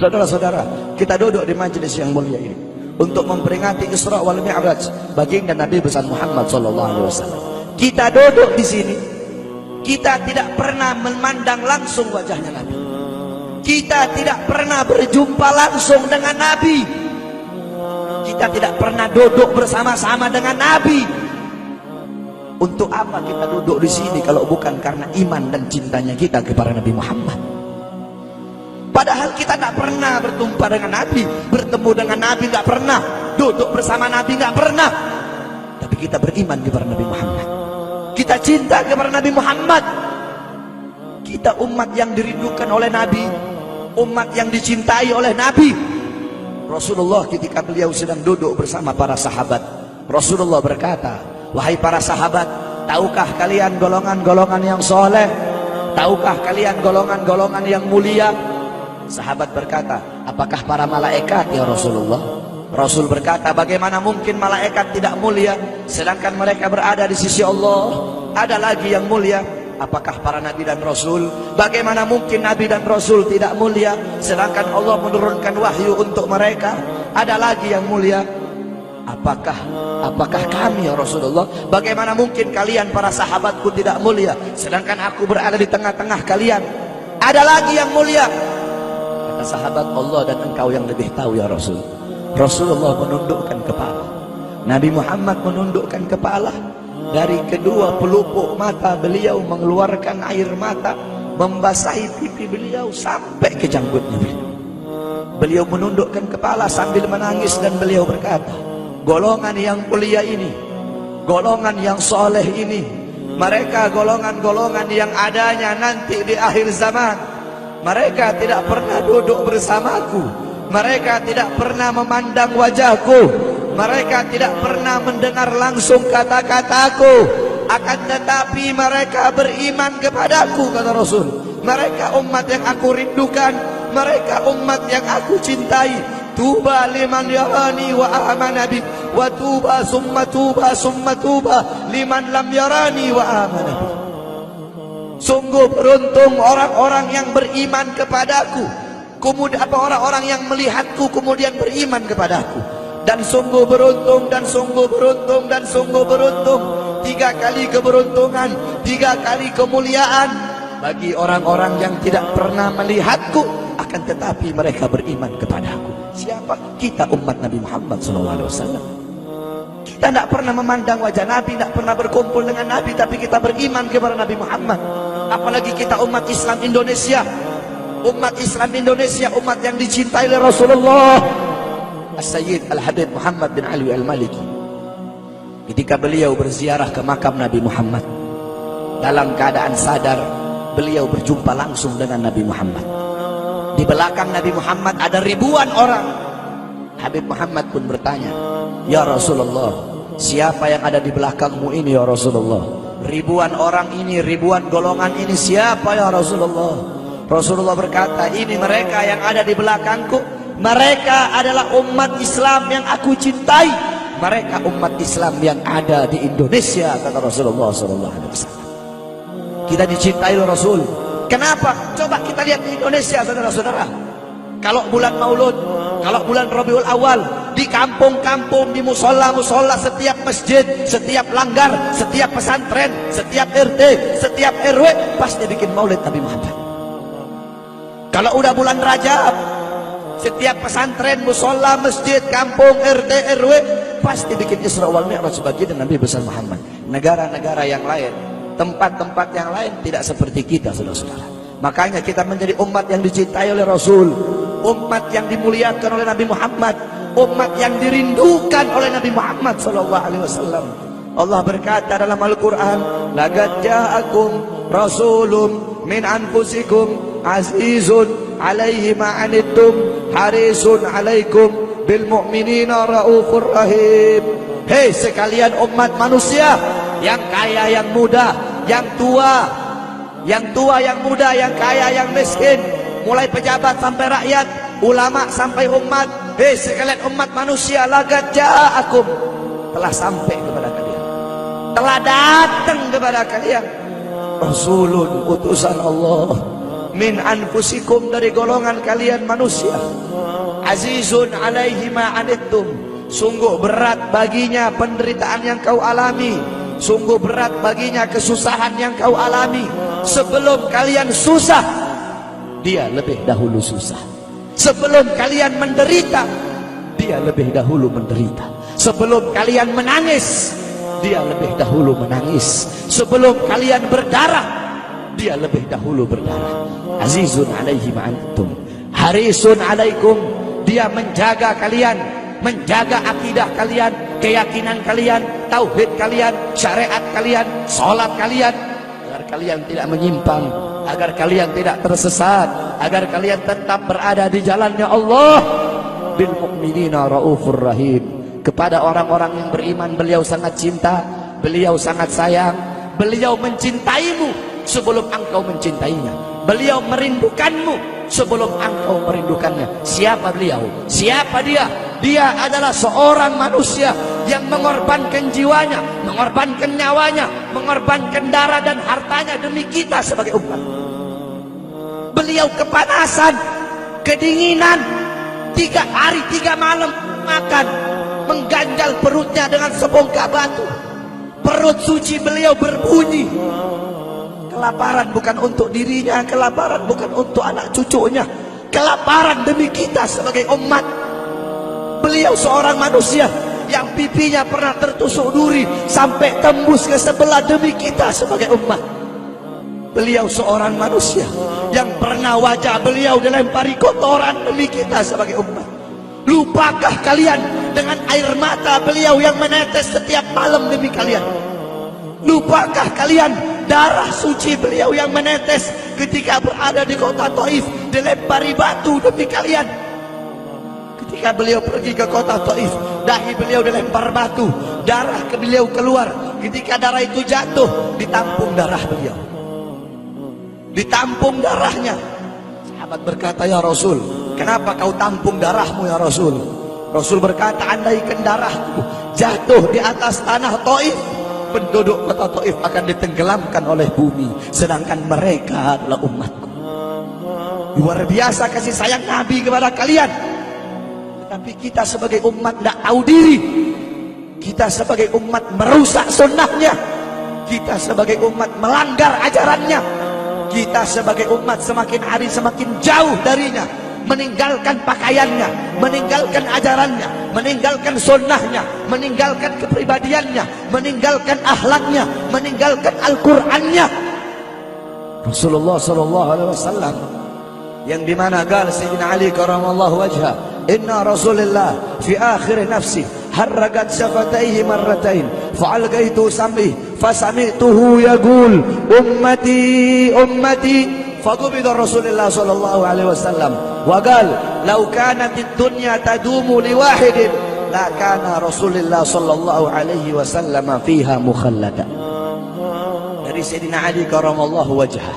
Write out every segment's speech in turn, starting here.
Saudara-saudara, kita duduk di majelis yang mulia ini untuk memperingati Isra wal Mi'raj baginda Nabi besar Muhammad SAW. Kita duduk di sini, kita tidak pernah memandang langsung wajahnya Nabi. Kita tidak pernah berjumpa langsung dengan Nabi. Kita tidak pernah duduk bersama-sama dengan Nabi. Untuk apa kita duduk di sini kalau bukan karena iman dan cintanya kita kepada Nabi Muhammad? Padahal kita tidak pernah berjumpa dengan Nabi, bertemu dengan Nabi tidak pernah, duduk bersama Nabi tidak pernah. Tapi kita beriman kepada Nabi Muhammad. Kita cinta kepada Nabi Muhammad. Kita umat yang dirindukan oleh Nabi, umat yang dicintai oleh Nabi. Rasulullah ketika beliau sedang duduk bersama para sahabat, Rasulullah berkata, wahai para sahabat, tahukah kalian golongan-golongan yang soleh? Tahukah kalian golongan-golongan yang mulia? Sahabat berkata, apakah para malaikat ya Rasulullah? Rasul berkata, bagaimana mungkin malaikat tidak mulia sedangkan mereka berada di sisi Allah? Ada lagi yang mulia. Apakah para nabi dan rasul? Bagaimana mungkin nabi dan rasul tidak mulia sedangkan Allah menurunkan wahyu untuk mereka? Ada lagi yang mulia. Apakah kami ya Rasulullah? Bagaimana mungkin kalian para sahabatku tidak mulia sedangkan aku berada di tengah-tengah kalian? Ada lagi yang mulia. Kata sahabat, Allah dan engkau yang lebih tahu ya Rasul. Rasulullah menundukkan kepala, Nabi Muhammad menundukkan kepala. Dari kedua pelupuk mata beliau mengeluarkan air mata, membasahi pipi beliau sampai ke janggutnya beliau. Beliau menundukkan kepala sambil menangis dan beliau berkata, golongan yang mulia ini, golongan yang soleh ini, mereka golongan-golongan yang adanya nanti di akhir zaman. Mereka tidak pernah duduk bersamaku, mereka tidak pernah memandang wajahku, mereka tidak pernah mendengar langsung kata-kataku, akan tetapi mereka beriman kepadaku, kata Rasul. Mereka umat yang aku rindukan, mereka umat yang aku cintai. Tuba liman yarani wa amana bi, wa tuba summa tuba liman lam yarani wa amana bi. Sungguh beruntung orang-orang yang beriman kepadaku, kemudian orang-orang yang melihatku kemudian beriman kepadaku. Dan sungguh beruntung, dan sungguh beruntung, dan sungguh beruntung. 3 kali keberuntungan, 3 kali kemuliaan bagi orang-orang yang tidak pernah melihatku, akan tetapi mereka beriman kepadaku. Siapa? Kita umat Nabi Muhammad SAW. Kita tidak pernah memandang wajah Nabi, tidak pernah berkumpul dengan Nabi, tapi kita beriman kepada Nabi Muhammad. Apalagi kita umat Islam Indonesia. Umat Islam Indonesia, umat yang dicintai oleh Rasulullah As-Sayyid Al-Habib Muhammad bin Ali Al-Maliki. Ketika beliau berziarah ke makam Nabi Muhammad, dalam keadaan sadar, beliau berjumpa langsung dengan Nabi Muhammad. Di belakang Nabi Muhammad ada ribuan orang. Habib Muhammad pun bertanya, ya Rasulullah, siapa yang ada di belakangmu ini ya Rasulullah? Ribuan orang ini, ribuan golongan ini, siapa ya Rasulullah? Rasulullah berkata, ini mereka yang ada di belakangku. Mereka adalah umat Islam yang aku cintai. Mereka umat Islam yang ada di Indonesia, kata Rasulullah SAW. Kita dicintai oleh Rasul. Kenapa? Coba kita lihat di Indonesia, saudara-saudara. Kalau bulan Maulud, kalau bulan Rabiul Awal, di kampung-kampung, di musola-musola, setiap masjid, setiap langgar, setiap pesantren, setiap RT, setiap RW pasti bikin maulid Nabi Muhammad. Kalau udah bulan Rajab, setiap pesantren, musola, masjid, kampung, RT, RW pasti bikin Isra wal Mi'raj sebagian Nabi besar Muhammad. Negara-negara yang lain, tempat-tempat yang lain tidak seperti kita, saudara-saudara. Makanya kita menjadi umat yang dicintai oleh Rasul, umat yang dimuliakan oleh Nabi Muhammad, umat yang dirindukan oleh Nabi Muhammad SAW. Allah berkata dalam Al-Quran, laqad ja'akum rasulun min anfusikum azizun alaihi ma'anittum harisun alaikum bil mu'minina raufur rahim. Hei sekalian umat manusia, yang kaya, yang muda, yang tua, yang muda, yang kaya, yang miskin, mulai pejabat sampai rakyat, ulama sampai umat. Hei sekalian umat manusia, laqad ja'akum, telah sampai kepada kalian, telah datang kepada kalian rasulun, utusan Allah, min anfusikum, dari golongan kalian manusia. Azizun alaihi ma anittum, sungguh berat baginya penderitaan yang kau alami, sungguh berat baginya kesusahan yang kau alami. Sebelum kalian susah, dia lebih dahulu susah. Sebelum kalian menderita, dia lebih dahulu menderita. Sebelum kalian menangis, dia lebih dahulu menangis. Sebelum kalian berdarah, dia lebih dahulu berdarah. Azizun alaihi ma antum harisun alaikum, dia menjaga kalian, menjaga akidah kalian, keyakinan kalian, tauhid kalian, syariat kalian, salat kalian, agar kalian tidak menyimpang, agar kalian tidak tersesat, agar kalian tetap berada di jalannya Allah. Bil mu'minina raufur rahim, kepada orang-orang yang beriman beliau sangat cinta, beliau sangat sayang, beliau mencintaimu sebelum engkau mencintainya, beliau merindukanmu sebelum engkau merindukannya. Siapa beliau? Siapa dia? Dia adalah seorang manusia yang mengorbankan jiwanya, mengorbankan nyawanya, mengorbankan darah dan hartanya demi kita sebagai umat. Beliau kepanasan, kedinginan, 3 hari 3 malam makan, mengganjal perutnya dengan sebongkah batu. Perut suci beliau berbunyi. Kelaparan bukan untuk dirinya, kelaparan bukan untuk anak cucunya, kelaparan demi kita sebagai umat. Beliau seorang manusia yang pipinya pernah tertusuk duri sampai tembus ke sebelah demi kita sebagai umat. Beliau seorang manusia yang pernah wajah beliau dilempari kotoran demi kita sebagai umat. Lupakah kalian dengan air mata beliau yang menetes setiap malam demi kalian? Lupakah kalian darah suci beliau yang menetes ketika berada di kota Taif, dilempari batu demi kalian? Ketika beliau pergi ke kota Taif, dahi beliau dilempar batu, darah ke beliau keluar. Ketika darah itu jatuh, ditampung darah beliau, ditampung darahnya. Sahabat berkata, ya Rasul, kenapa kau tampung darahmu ya Rasul? Rasul berkata, andaikan darahku jatuh di atas tanah Taif, penduduk kota Taif akan ditenggelamkan oleh bumi, sedangkan mereka adalah umatku. Luar biasa kasih sayang Nabi kepada kalian. Tapi kita sebagai umat tidak tahu diri. Kita sebagai umat merusak sunnahnya. Kita sebagai umat melanggar ajarannya. Kita sebagai umat semakin hari semakin jauh darinya, meninggalkan pakaiannya, meninggalkan ajarannya, meninggalkan sunnahnya, meninggalkan kepribadiannya, meninggalkan akhlaknya, meninggalkan Al-Qur'annya. Rasulullah SAW yang dimana gal Sayyidina Ali karamallahu wajha, inna Rasulullah fi akhir nafsi harragat syafataihi marratain fa'algaitu sam'i fasami'tuhu yaqul ummati ummati faqubida Rasulullah sallallahu alaihi wasallam wa qala law kanat ad-dunya tadumu li wahidin la kana Rasulullah sallallahu alaihi wasallam fiha mukhallada. Dari Sayyidina Ali karamallahu wajhah,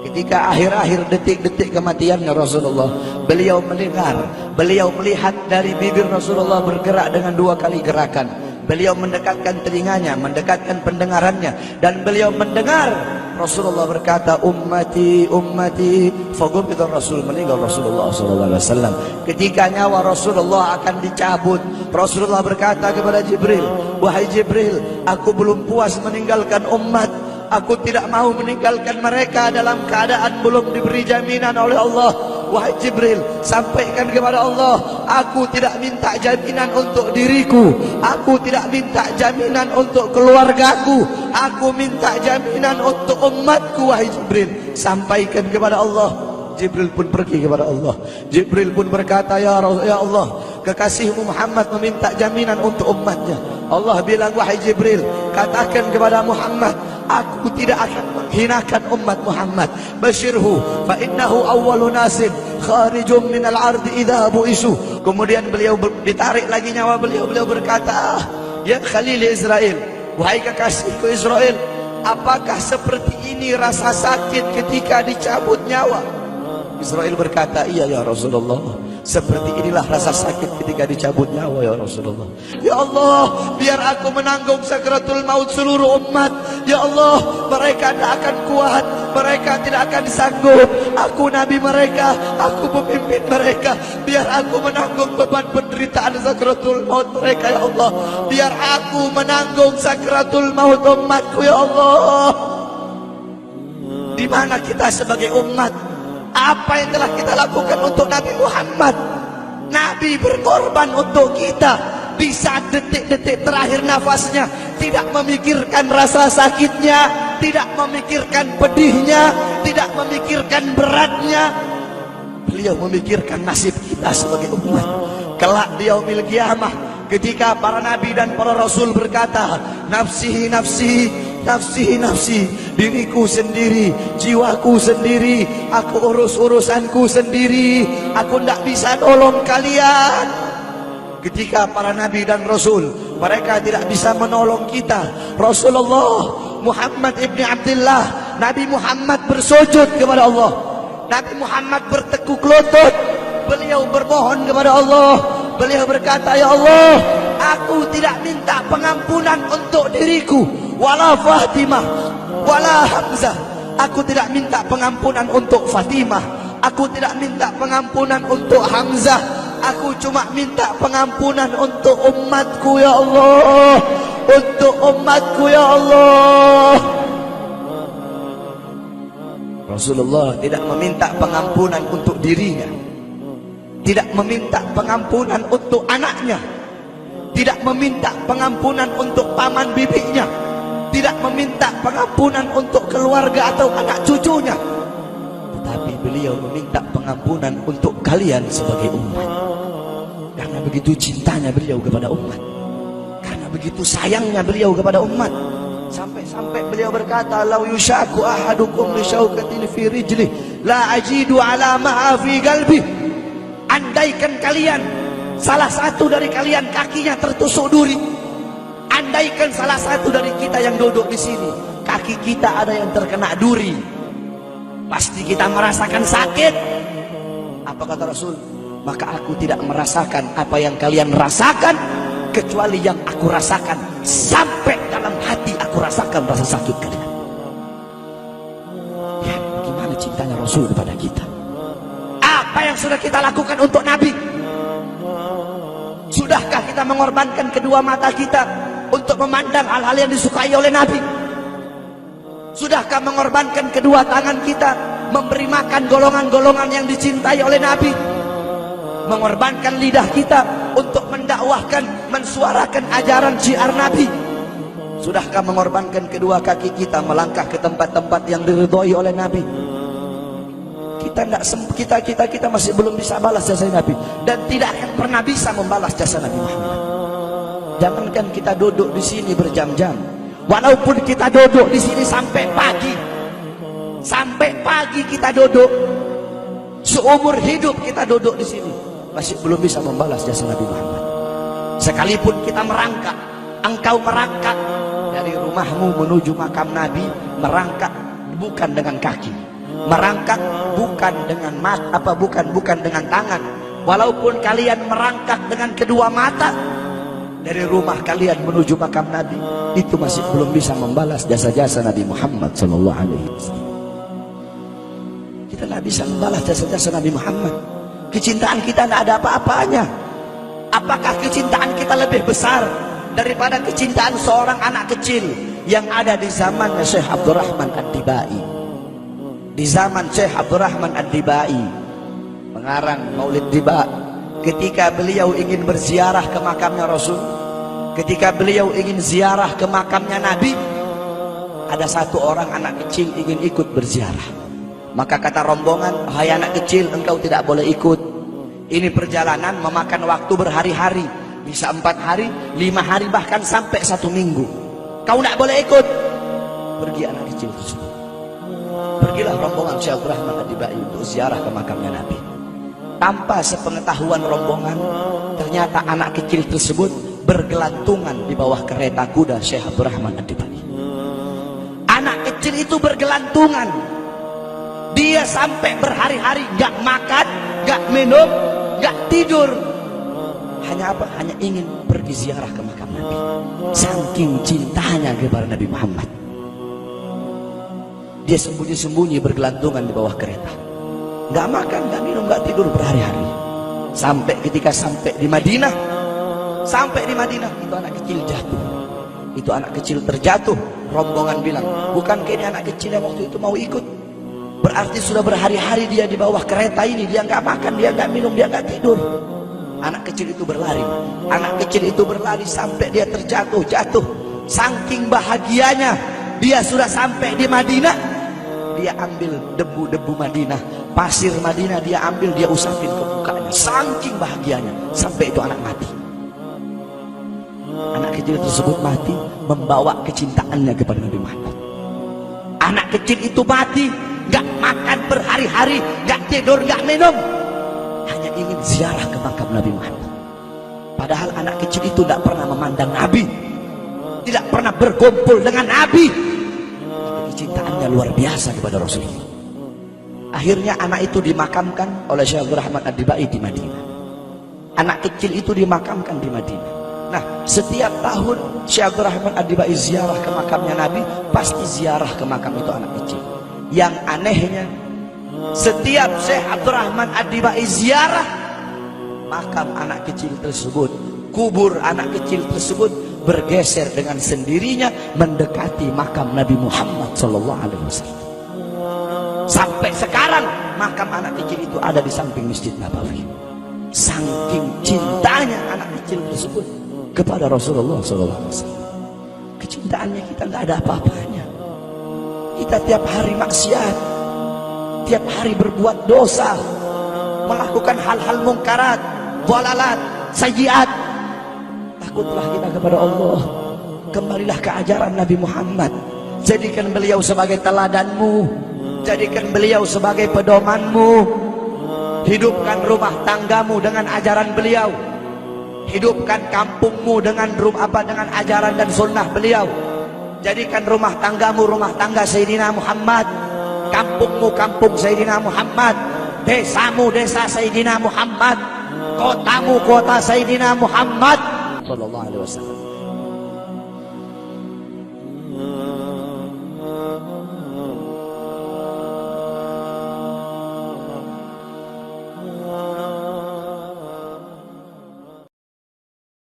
ketika akhir-akhir detik-detik kematiannya Rasulullah, beliau mendengar, beliau melihat dari bibir Rasulullah bergerak dengan 2 kali gerakan. Beliau mendekatkan telinganya, mendekatkan pendengarannya, dan beliau mendengar Rasulullah berkata, ummati, ummati. Fagubida Rasul, meninggal Rasulullah SAW. Ketika nyawa Rasulullah akan dicabut, Rasulullah berkata kepada Jibril, wahai Jibril, aku belum puas meninggalkan umat. Aku tidak mau meninggalkan mereka dalam keadaan belum diberi jaminan oleh Allah. Wahai Jibril, sampaikan kepada Allah, aku tidak minta jaminan untuk diriku, aku tidak minta jaminan untuk keluargaku, aku minta jaminan untuk umatku. Wahai Jibril, sampaikan kepada Allah. Jibril pun pergi kepada Allah. Jibril pun berkata, ya Allah, kekasihmu Muhammad meminta jaminan untuk umatnya. Allah bilang, wahai Jibril, katakan kepada Muhammad, aku tidak akan menghinakan umat Muhammad. Basyirhu fa innahu awwalu nasin kharijum minal ardi idza bu'isu. Kemudian beliau ditarik lagi nyawa beliau. Beliau berkata, ya Khalil Israel, wahai kekasihku Israel, apakah seperti ini rasa sakit ketika dicabut nyawa? Israel berkata, iya ya Rasulullah, seperti inilah rasa sakit ketika dicabut nyawa ya Rasulullah. Ya Allah, biar aku menanggung sakratul maut seluruh umat. Ya Allah, mereka tidak akan kuat, mereka tidak akan sanggup, Aku nabi mereka, aku pemimpin mereka. Biar aku menanggung beban penderitaan sakratul maut mereka ya Allah. Biar aku menanggung sakratul maut umatku ya Allah. Di mana kita sebagai umat? Apa yang telah kita lakukan untuk Nabi Muhammad? Nabi berkorban untuk kita. Di saat detik-detik terakhir nafasnya, tidak memikirkan rasa sakitnya, tidak memikirkan pedihnya, tidak memikirkan beratnya. Beliau memikirkan nasib kita sebagai umat. Kelak di yaumil qiyamah, ketika para nabi dan para rasul berkata, nafsi nafsi, nafsi nafsi, diriku sendiri, jiwaku sendiri, aku urus urusanku sendiri, aku tidak bisa tolong kalian. Ketika para nabi dan rasul, mereka tidak bisa menolong kita. Rasulullah Muhammad ibn Abdullah, Nabi Muhammad bersujud kepada Allah. Nabi Muhammad bertekuk lutut. Beliau bermohon kepada Allah. Beliau berkata, ya Allah, aku tidak minta pengampunan untuk diriku, wala Fatimah, wala Hamzah. Aku tidak minta pengampunan untuk Fatimah. Aku tidak minta pengampunan untuk Hamzah. Aku cuma minta pengampunan untuk umatku ya Allah. Untuk umatku ya Allah. Rasulullah tidak meminta pengampunan untuk dirinya, tidak meminta pengampunan untuk anaknya, tidak meminta pengampunan untuk paman bibinya, tidak meminta pengampunan untuk keluarga atau anak cucunya. Tetapi beliau meminta pengampunan untuk kalian sebagai umat. Karena begitu cintanya beliau kepada umat, karena begitu sayangnya beliau kepada umat. Sampai-sampai beliau berkata, lau yushaku ahadukum li syaukatin fi rijli la ajidu ala ma'a fi qalbi. Andaikan kalian, salah satu dari kalian kakinya tertusuk duri, andaikan salah satu dari kita yang duduk di sini kaki kita ada yang terkena duri, pasti kita merasakan sakit. Apa kata Rasul? Maka aku tidak merasakan apa yang kalian rasakan, kecuali yang aku rasakan. Sampai dalam hati aku rasakan rasa sakit kalian. Ya, bagaimana cintanya Rasul kepada kita? Apa yang sudah kita lakukan untuk Nabi? Sudahkah kita mengorbankan kedua mata kita untuk memandang hal-hal yang disukai oleh Nabi? Sudahkah mengorbankan kedua tangan kita memberi makan golongan-golongan yang dicintai oleh Nabi? Mengorbankan lidah kita untuk mendakwahkan, mensuarakan ajaran syiar Nabi? Sudahkah mengorbankan kedua kaki kita melangkah ke tempat-tempat yang diridhoi oleh Nabi? Kita masih belum bisa balas jasa Nabi, dan tidak akan pernah bisa membalas jasa Nabi Muhammad. Jangankan kita duduk di sini berjam-jam, walaupun kita duduk di sini sampai pagi kita duduk, seumur hidup kita duduk di sini, masih belum bisa membalas jasa Nabi Muhammad. Sekalipun kita merangkak, engkau merangkak dari rumahmu menuju makam Nabi, merangkak bukan dengan kaki, merangkak bukan dengan bukan dengan tangan. Walaupun kalian merangkak dengan kedua mata dari rumah kalian menuju makam Nabi, itu masih belum bisa membalas jasa-jasa Nabi Muhammad sallallahu alaihi wasallam. Kita tidak bisa membalas jasa-jasa Nabi Muhammad. Kecintaan kita tidak ada apa-apanya. Apakah kecintaan kita lebih besar daripada kecintaan seorang anak kecil yang ada di zamannya Syekh Abdurrahman Ad-Dibai? Di zaman Syekh Abdurrahman Ad-Dibai, pengarang Maulid Diba, ketika beliau ingin berziarah ke makamnya Rasul, ketika beliau ingin ziarah ke makamnya Nabi, ada satu orang anak kecil ingin ikut berziarah. Maka kata rombongan, hai anak kecil, engkau tidak boleh ikut. Ini perjalanan memakan waktu berhari-hari, bisa 4 hari, 5 hari, bahkan sampai 1 minggu. Kau tidak boleh ikut. Pergi anak kecil tersebut. Pergilah rombongan Syekh Abdurrahman Ad-Dibai untuk ziarah ke makamnya Nabi. Tanpa sepengetahuan rombongan, ternyata anak kecil tersebut bergelantungan di bawah kereta kuda Syekh Abdurrahman Ad-Dibai. Anak kecil itu bergelantungan. Dia sampai berhari-hari gak makan, gak minum, gak tidur. Hanya apa? Hanya ingin pergi ziarah ke makam Nabi. Saking cintanya kepada Nabi Muhammad, dia sembunyi-sembunyi bergelantungan di bawah kereta. nggak makan, nggak minum, nggak tidur berhari-hari. Sampai ketika sampai di Madinah, itu anak kecil jatuh. Itu anak kecil terjatuh. Rombongan bilang, bukankah ini anak kecil yang waktu itu mau ikut? Berarti sudah berhari-hari dia di bawah kereta ini, dia nggak makan, dia nggak minum, dia nggak tidur. Anak kecil itu berlari. Anak kecil itu berlari sampai dia terjatuh. Saking bahagianya, dia sudah sampai di Madinah. Dia ambil debu-debu Madinah, pasir Madinah, dia ambil, dia usapin ke mukanya. Saking bahagianya, sampai itu anak mati. Anak kecil tersebut mati membawa kecintaannya kepada Nabi Muhammad. Anak kecil itu mati, gak makan berhari-hari, gak tidur, gak minum, hanya ingin ziarah ke makam Nabi Muhammad. Padahal anak kecil itu tidak pernah memandang Nabi, tidak pernah berkumpul dengan Nabi, tapi kecintaannya luar biasa kepada Rasulullah. Akhirnya anak itu dimakamkan oleh Syekh Abdul Rahman Ad-Dibai di Madinah. Anak kecil itu dimakamkan di Madinah. Nah, setiap tahun Syekh Abdul Rahman Ad-Dibai ziarah ke makamnya Nabi, pasti ziarah ke makam itu anak kecil. Yang anehnya, setiap Syekh Abdul Rahman Ad-Dibai ziarah makam anak kecil tersebut, kubur anak kecil tersebut bergeser dengan sendirinya mendekati makam Nabi Muhammad SAW. Sampai sekarang makam anak kecil itu ada di samping Masjid Nabawi. Saking cintanya anak kecil tersebut kepada Rasulullah SAW. Kecintaannya kita nggak ada apa-apanya. Kita tiap hari maksiat, tiap hari berbuat dosa, melakukan hal-hal mungkarat, dhalalat, sayyiat. Takutlah kita kepada Allah. Kembalilah ke ajaran Nabi Muhammad. Jadikan beliau sebagai teladanmu, jadikan beliau sebagai pedomanmu. Hidupkan rumah tanggamu dengan ajaran beliau. Hidupkan kampungmu dengan dengan ajaran dan sunnah beliau. Jadikan rumah tanggamu rumah tangga Sayyidina Muhammad, kampungmu kampung Sayyidina Muhammad, desamu desa Sayyidina Muhammad, kotamu kota Sayyidina Muhammad sallallahu alaihi wasallam.